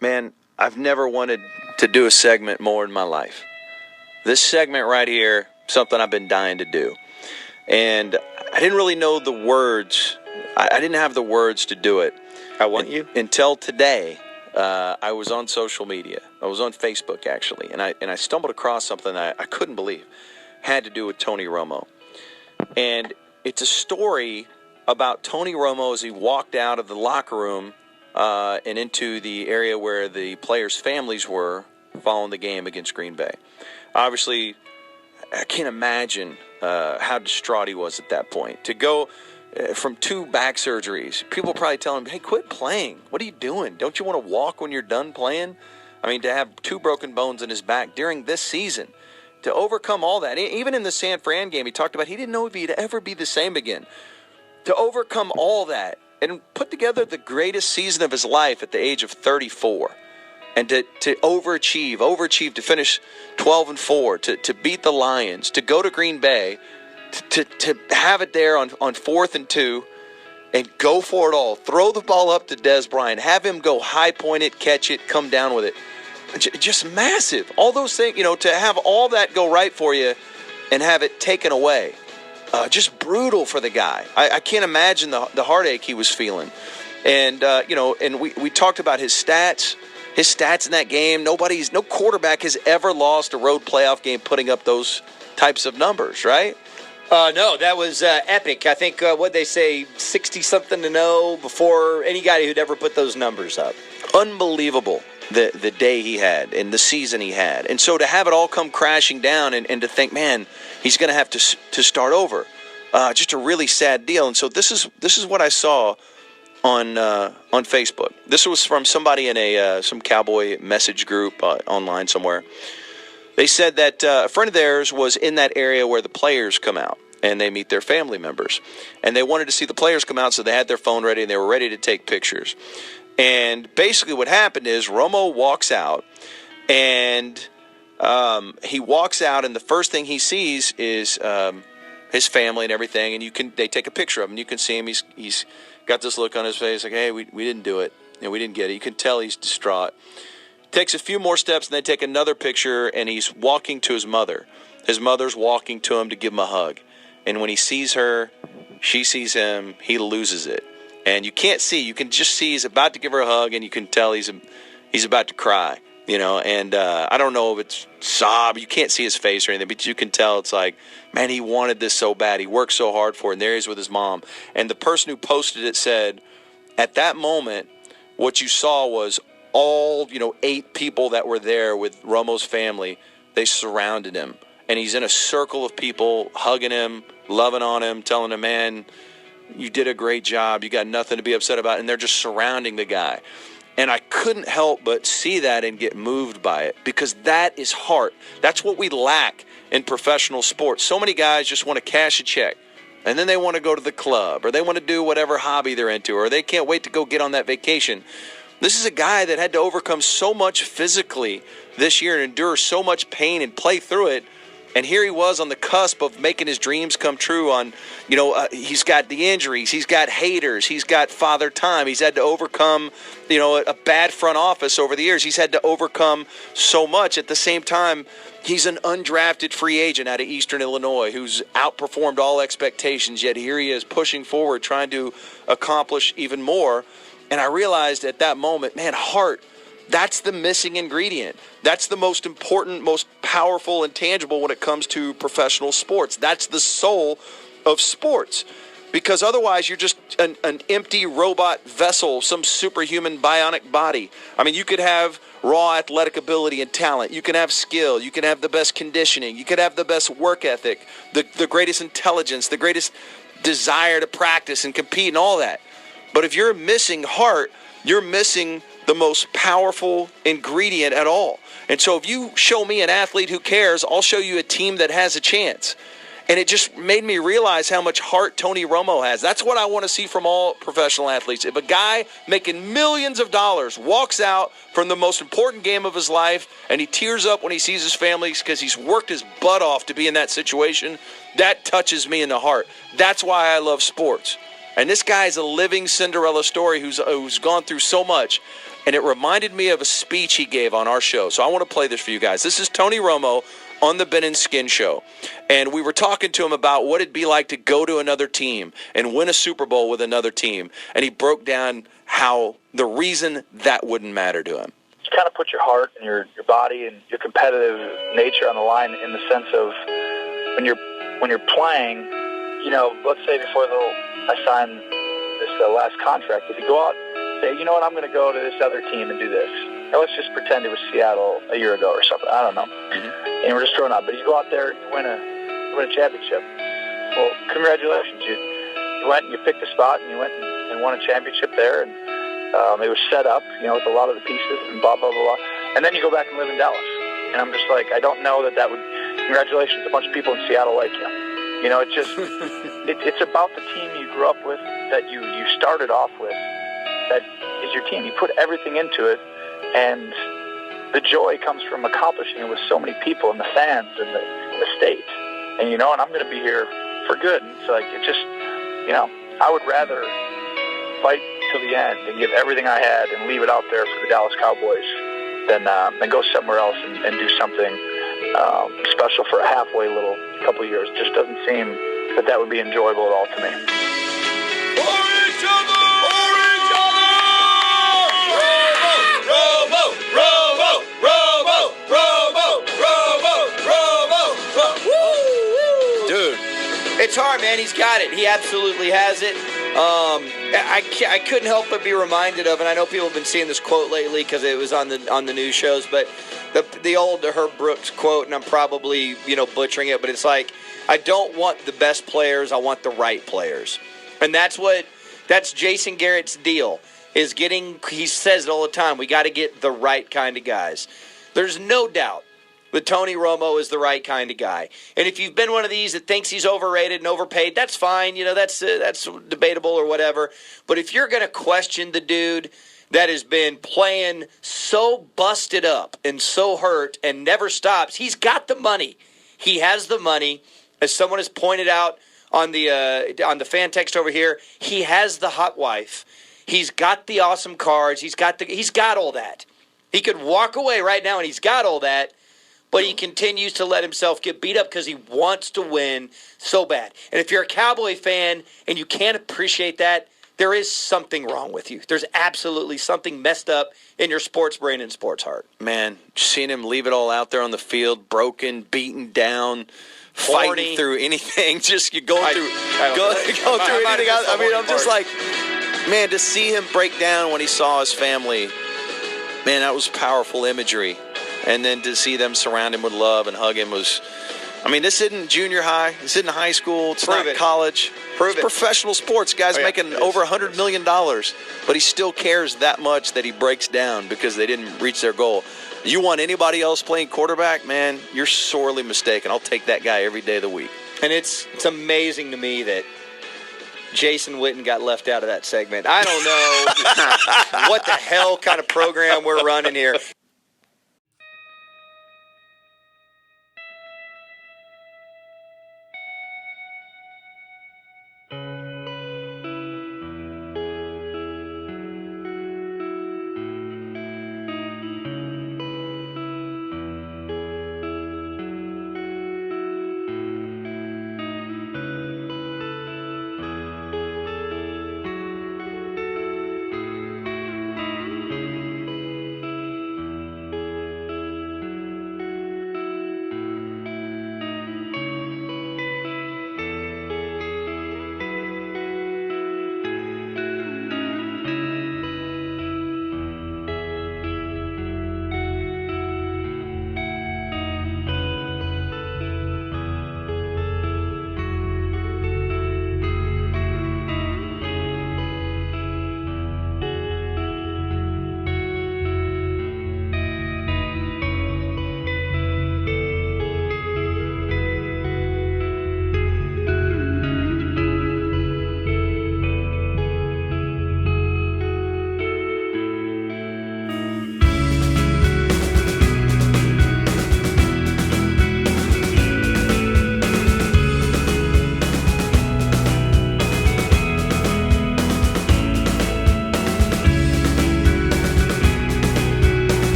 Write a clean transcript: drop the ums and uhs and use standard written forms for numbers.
Man, I've never wanted to do a segment more in my life. This segment right here, something I've been dying to do. And I didn't really know the words. I didn't have the words to do it. I want you? Until today, I was on social media. I was on Facebook, actually. And I stumbled across something that I couldn't believe. Had to do with Tony Romo. And it's a story about Tony Romo as he walked out of the locker room and into the area where the players' families were following the game against Green Bay. Obviously, I can't imagine how distraught he was at that point. To go from 2 back surgeries, people probably tell him, hey, quit playing. What are you doing? Don't you want to walk when you're done playing? I mean, to have 2 broken bones in his back during this season, to overcome all that. Even in the San Fran game, he talked about he didn't know if he'd ever be the same again. To overcome all that and put together the greatest season of his life at the age of 34. And to overachieve, to finish 12-4, to beat the Lions, to go to Green Bay, to have it there on 4th and 2, and go for it all. Throw the ball up to Dez Bryant, have him go high point it, catch it, come down with it. Just massive. All those things, to have all that go right for you and have it taken away. Just brutal for the guy. I can't imagine the heartache he was feeling. And, and we talked about his stats. His stats in that game, no quarterback has ever lost a road playoff game putting up those types of numbers, right? No, that was epic. I think, what'd they say, 60-something to 0 before any guy who'd ever put those numbers up. Unbelievable, the day he had and the season he had. And so to have it all come crashing down and to think, man, he's going to have to start over, just a really sad deal. And so this is what I saw on Facebook. This was from somebody in some cowboy message group online somewhere. They said that a friend of theirs was in that area where the players come out and they meet their family members. And they wanted to see the players come out, so they had their phone ready and they were ready to take pictures. And basically what happened is Romo walks out, and he walks out, and the first thing he sees is his family and everything. And they take a picture of him, and you can see him. He's got this look on his face like, hey, we didn't do it. We didn't get it. You can tell he's distraught. Takes a few more steps, and they take another picture, and he's walking to his mother. His mother's walking to him to give him a hug. And when he sees her, she sees him, he loses it. And you can't see. You can just see he's about to give her a hug, and you can tell he's about to cry. And I don't know if it's sob. You can't see his face or anything, but you can tell it's like, man, he wanted this so bad. He worked so hard for it, and there he is with his mom. And the person who posted it said, at that moment, what you saw was all, 8 people that were there with Romo's family, they surrounded him. And he's in a circle of people hugging him, loving on him, telling him, man, you did a great job. You got nothing to be upset about. And they're just surrounding the guy. And I couldn't help but see that and get moved by it, because that is heart. That's what we lack in professional sports. So many guys just want to cash a check, and then they want to go to the club, or they want to do whatever hobby they're into, or they can't wait to go get on that vacation. This is a guy that had to overcome so much physically this year and endure so much pain and play through it. And here he was on the cusp of making his dreams come true. He's got the injuries, he's got haters, he's got father time. He's had to overcome, a bad front office over the years. He's had to overcome so much. At the same time, he's an undrafted free agent out of Eastern Illinois who's outperformed all expectations. Yet here he is pushing forward, trying to accomplish even more. And I realized at that moment, man, heart, that's the missing ingredient. That's the most important, most powerful, and tangible when it comes to professional sports. That's the soul of sports. Because otherwise you're just an empty robot vessel, some superhuman bionic body. I mean, you could have raw athletic ability and talent. You can have skill. You can have the best conditioning. You could have the best work ethic, the greatest intelligence, the greatest desire to practice and compete and all that. But if you're missing heart, you're missing the most powerful ingredient at all. And so if you show me an athlete who cares, I'll show you a team that has a chance. And it just made me realize how much heart Tony Romo has. That's what I want to see from all professional athletes. If a guy making millions of dollars walks out from the most important game of his life and he tears up when he sees his family because he's worked his butt off to be in that situation, that touches me in the heart. That's why I love sports. And this guy is a living Cinderella story who's gone through so much. and it reminded me of a speech he gave on our show. So I want to play this for you guys. This is Tony Romo on the Ben and Skin Show, and we were talking to him about what it'd be like to go to another team and win a Super Bowl with another team, and he broke down how the reason that wouldn't matter to him. You kind of put your heart and your body and your competitive nature on the line in the sense of when you're playing, let's say before I sign this last contract, if you go out and say, you know what, I'm going to go to this other team and do this. Now let's just pretend it was Seattle a year ago or something. I don't know. Mm-hmm. And we're just throwing out. But you go out there and you win a championship. Well, congratulations. You went and you picked a spot and you went and won a championship there. And it was set up, with a lot of the pieces and blah, blah, blah, blah. And then you go back and live in Dallas. And I'm just like, I don't know that would, congratulations, a bunch of people in Seattle like you. It's just, it's about the team you grew up with, that you started off with, that is your team. You put everything into it, and the joy comes from accomplishing it with so many people and the fans and the state. And, and I'm going to be here for good. And it's like, I would rather fight till the end and give everything I had and leave it out there for the Dallas Cowboys than go somewhere else and do something special for a halfway little couple of years. Just doesn't seem that would be enjoyable at all to me. For each other! For each other! Romo! Romo! Romo! Romo! Romo! Romo! Romo! Woo! Dude, it's hard, man. He's got it. He absolutely has it. I couldn't help but be reminded of, and I know people have been seeing this quote lately because it was on the news shows, but the old Herb Brooks quote, and I'm probably butchering it, but it's like, I don't want the best players, I want the right players, and that's Jason Garrett's deal. Is getting. He says it all the time. We got to get the right kind of guys. There's no doubt that Tony Romo is the right kind of guy. And if you've been one of these that thinks he's overrated and overpaid, that's fine. That's debatable or whatever. But if you're going to question the dude that has been playing so busted up and so hurt and never stops, he's got the money. He has the money. As someone has pointed out on the fan text over here, he has the hot wife. He's got the awesome cars. He's got all that. He could walk away right now and he's got all that. But he continues to let himself get beat up because he wants to win so bad. And if you're a Cowboy fan and you can't appreciate that, there is something wrong with you. There's absolutely something messed up in your sports brain and sports heart. Man, seeing him leave it all out there on the field, broken, beaten down, fighting through anything, just going through anything. I mean, I'm just like, man, to see him break down when he saw his family, man, that was powerful imagery. And then to see them surround him with love and hug him was, I mean, this isn't junior high. This isn't high school. It's not college. It's professional sports. Guys making over $100 million. But he still cares that much that he breaks down because they didn't reach their goal. You want anybody else playing quarterback, man, you're sorely mistaken. I'll take that guy every day of the week. And it's amazing to me that Jason Witten got left out of that segment. I don't know what the hell kind of program we're running here.